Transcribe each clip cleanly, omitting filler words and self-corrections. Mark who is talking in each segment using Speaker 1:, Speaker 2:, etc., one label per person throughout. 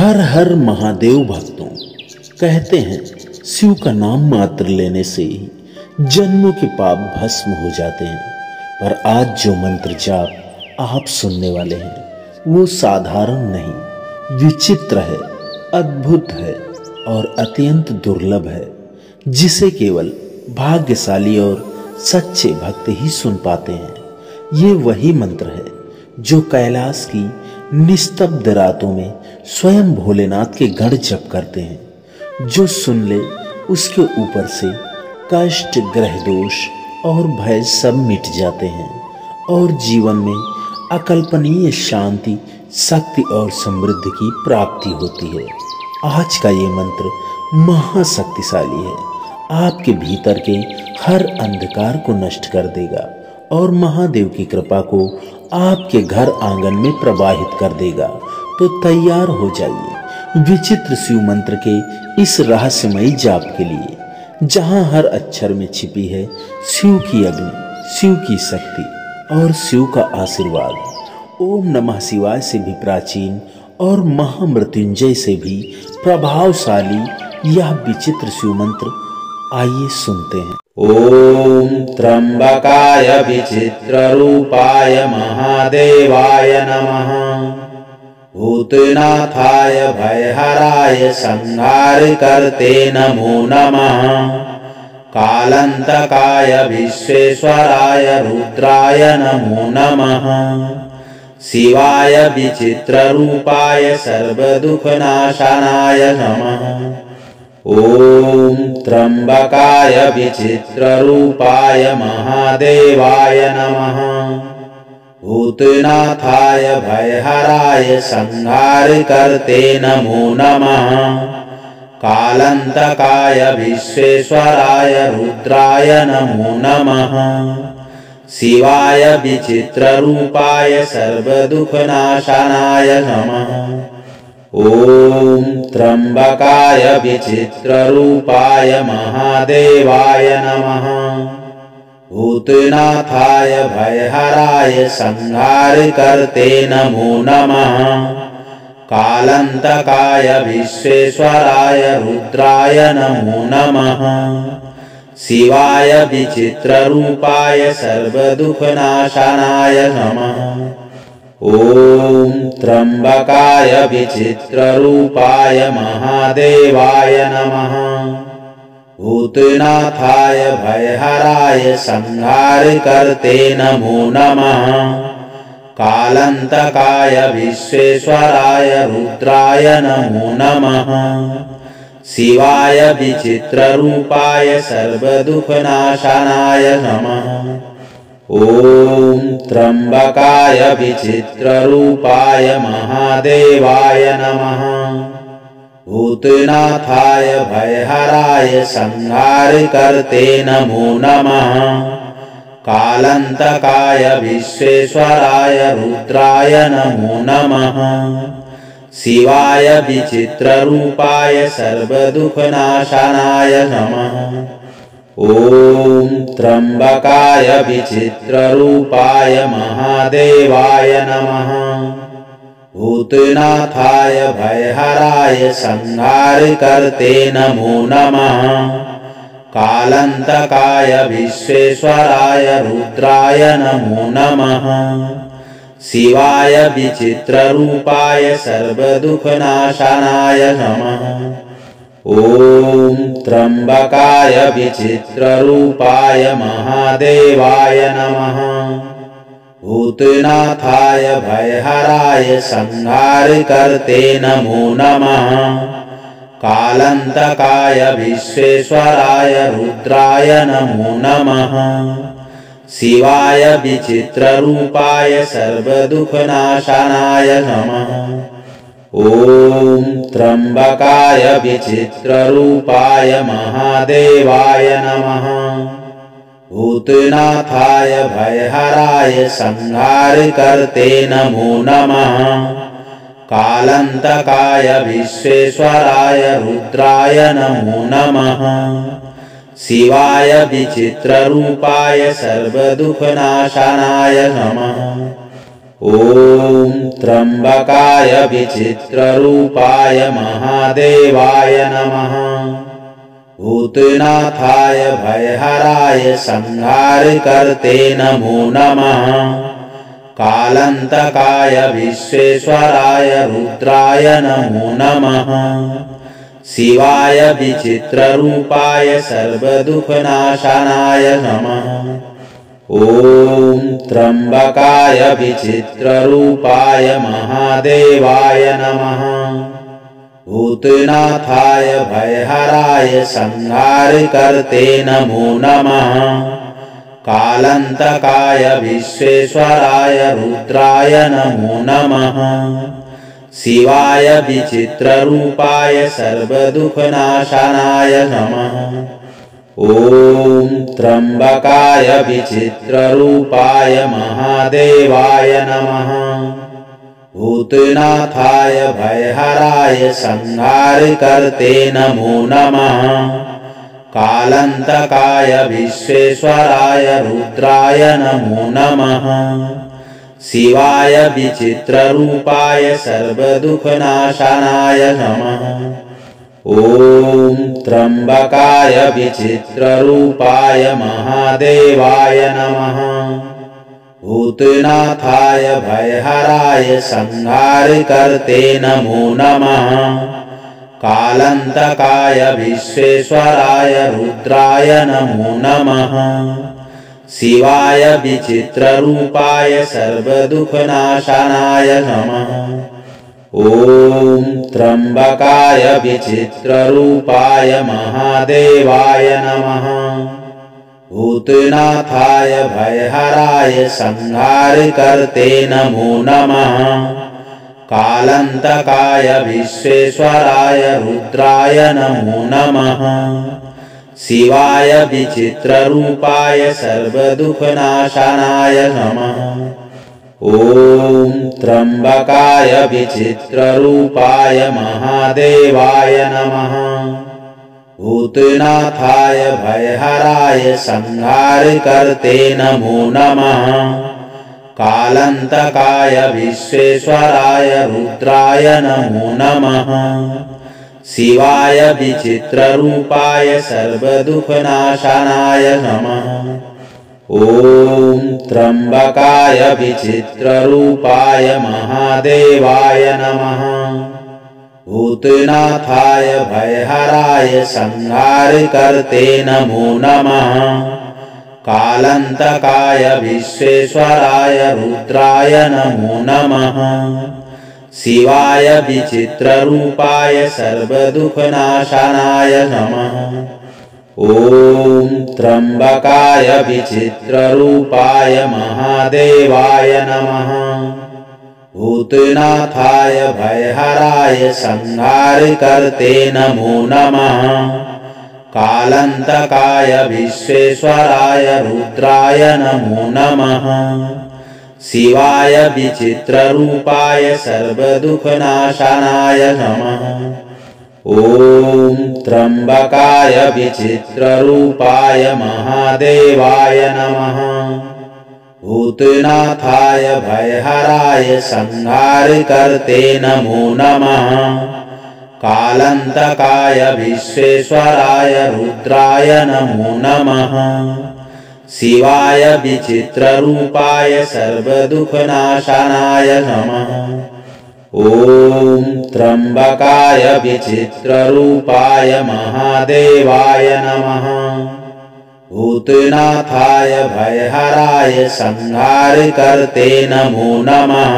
Speaker 1: हर हर महादेव भक्तों, कहते हैं शिव का नाम मात्र लेने से ही जन्मों के पाप भस्म हो जाते हैं। पर आज जो मंत्र जाप आप सुनने वाले हैं वो साधारण नहीं, विचित्र है, अद्भुत है और अत्यंत दुर्लभ है, जिसे केवल भाग्यशाली और सच्चे भक्त ही सुन पाते हैं। ये वही मंत्र है जो कैलाश की निस्तब्ध रातों में स्वयं भोलेनाथ के गढ़ जप करते हैं। जो सुन ले उसके ऊपर से कष्ट, ग्रह दोष और भय सब मिट जाते हैं और जीवन में अकल्पनीय शांति, शक्ति और समृद्धि की प्राप्ति होती है। आज का ये मंत्र महाशक्तिशाली है, आपके भीतर के हर अंधकार को नष्ट कर देगा और महादेव की कृपा को आपके घर आंगन में प्रवाहित कर देगा। तो तैयार हो जाइए विचित्र शिव मंत्र के इस रहस्यमयी जाप के लिए, जहां हर अक्षर में छिपी है शिव की अग्नि, शिव की शक्ति और शिव का आशीर्वाद। ओम नमः शिवाय से भी प्राचीन और महामृत्युंजय से भी प्रभावशाली यह विचित्र शिव मंत्र आइए सुनते हैं।
Speaker 2: ओम त्र्यंबकाय विचित्ररूपाय महादेवाय नमः। भूतनाथाय भयहराय संहारकर्ते नमो नमः। कालांतकाय विश्वेश्वराय रुद्राय नमो नमः। शिवाय विचित्ररूपाय सर्वदुःखनाशनाय नमः। ओम त्र्यंबकाय विचित्ररूपाय महादेवाय नमः। भूतनाथाय भयहराय संहारकर्ते नमो नमः। कालांतकाय विश्वेश्वराय रुद्राय नमो नमः। शिवाय विचित्ररूपाय सर्वदुःखनाशनाय नमः। ओम त्र्यंबकाय विचित्ररूपाय महादेवाय नमः। भूतनाथाय भयहराय संहारकर्ते नमो नमः। कालांतकाय विश्वेश्वराय रुद्राय नमो नमः। शिवाय विचित्ररूपाय सर्वदुःखनाशनाय नमः। ओम त्र्यंबकाय विचित्ररूपाय महादेवाय नमः। भूतनाथाय भयहराय संहारकर्ते नमो नमः। कालांतकाय विश्वेश्वराय रुद्राय नमो नमः। शिवाय विचित्ररूपाय सर्वदुःखनाशनाय नमः। ओम त्र्यंबकाय विचित्ररूपाय महादेवाय नमः। भूतनाथाय भयहराय संहारकर्ते नमो नमः। कालांतकाय विश्वेश्वराय रुद्राय नमो नमः। शिवाय विचित्ररूपाय सर्वदुःखनाशनाय नमः। ओम त्र्यंबकाय विचित्ररूपाय महादेवाय नमः। भूतनाथाय भयहराय संहारकर्ते नमो नमः। कालांतकाय विश्वेश्वराय रुद्राय नमो नमः। शिवाय विचित्ररूपाय सर्वदुःखनाशनाय नमः। ओम त्र्यंबकाय विचित्ररूपाय महादेवाय नमः। भूतनाथाय भयहराय संहारकर्ते नमो नमः। कालांतकाय विश्वेश्वराय रुद्राय नमो नमः। शिवाय विचित्ररूपाय सर्वदुःखनाशनाय नमः। ओम त्र्यंबकाय विचित्ररूपाय महादेवाय नमः। भूतनाथाय भयहराय संहारकर्ते नमो नमः। कालांतकाय विश्वेश्वराय रुद्राय नमो नमः। शिवाय विचित्ररूपाय सर्वदुःखनाशनाय नमः। ॐ त्र्यम्बकाय विचित्ररूपाय महादेवाय नमः। भूतनाथाय भयहराय संहारकर्ते नमो नमः। कालान्तकाय विश्वेश्वराय रुद्राय नमो नमः। शिवाय विचित्ररूपाय सर्वदुःखनाशनाय नमः। ॐ त्र्यम्बकाय विचित्ररूपाय महादेवाय नमः। भूतनाथाय भयहराय संहारकर्ते नमो नमः। कालान्तकाय विश्वेश्वराय रुद्राय नमो नमः। शिवाय विचित्ररूपाय सर्वदुःखनाशनाय नमः। ॐ त्र्यम्बकाय विचित्ररूपाय महादेवाय नमः। भूतनाथाय भयहराय संहारकर्ते नमो नमः। कालान्तकाय विश्वेश्वराय रुद्राय नमो नमः। शिवाय विचित्ररूपाय सर्वदुःखनाशनाय नमः। ॐ त्र्यम्बकाय विचित्ररूपाय महादेवाय नमः। भूतनाथाय भयहराय संहारकर्ते नमो नमः। कालान्तकाय विश्वेश्वराय रुद्राय नमो नमः। शिवाय विचित्ररूपाय सर्वदुःखनाशनाय नमः। ॐ त्र्यम्बकाय विचित्ररूपाय महादेवाय नमः। भूतनाथाय भयहराय संहारकर्ते नमो नमः। कालान्तकाय विश्वेश्वराय रुद्राय नमो नमः। शिवाय विचित्ररूपाय सर्वदुःखनाशनाय नमः। ॐ त्र्यम्बकाय विचित्ररूपाय महादेवाय नमः। भूतनाथाय भयहराय संहारकर्ते नमो नमः। कालान्तकाय विश्वेश्वराय रुद्राय नमो नमः। शिवाय विचित्ररूपाय सर्वदुःखनाशनाय नमः। ॐ त्र्यम्बकाय विचित्ररूपाय महादेवाय नमः। भूतनाथाय भयहराय संहारकर्ते नमो नमः। कालान्तकाय विश्वेश्वराय रुद्राय नमो नमः। शिवाय विचित्ररूपाय सर्वदुःखनाशनाय नमः। ॐ त्र्यम्बकाय विचित्ररूपाय महादेवाय नमः। भूतनाथाय भयहराय संहारकर्ते नमो नमः। कालान्तकाय विश्वेश्वराय रुद्राय नमो नमः। शिवाय विचित्ररूपाय सर्वदुःखनाशनाय नमः। ॐ त्र्यम्बकाय विचित्ररूपाय महादेवाय नमः। भूतनाथाय भयहराय संहारकर्ते नमो नमः। कालान्तकाय विश्वेश्वराय रुद्राय नमो नमः। शिवाय विचित्ररूपाय सर्वदुःखनाशनाय नमः। ॐ त्र्यम्बकाय विचित्ररूपाय महादेवाय नमः। भूतनाथाय भयहराय संहारकर्ते नमो नमः।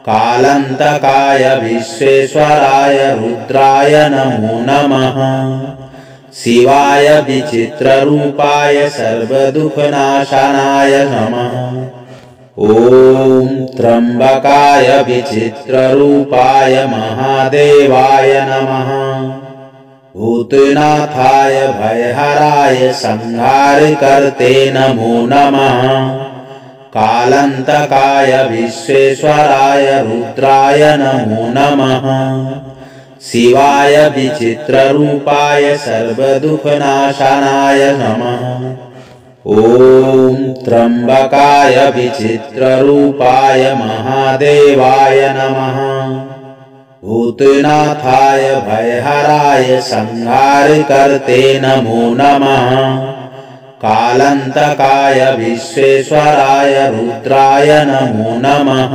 Speaker 2: कालान्तकाय विश्वेश्वराय रुद्राय नमो नमः। शिवाय विचित्ररूपाय सर्वदुःखनाशनाय नमः। ॐ त्र्यम्बकाय विचित्ररूपाय महादेवाय नमः। भूतनाथाय भयहराय संहारकर्ते नमो नमः। कालान्तकाय विश्वेश्वराय रुद्राय नमो नमः। शिवाय विचित्ररूपाय सर्वदुःखनाशनाय नमः। ॐ त्र्यम्बकाय विचित्ररूपाय महादेवाय नमः। भूतनाथाय भयहराय संहारकर्ते नमो नमः। कालान्तकाय विश्वेश्वराय रुद्राय नमो नमः।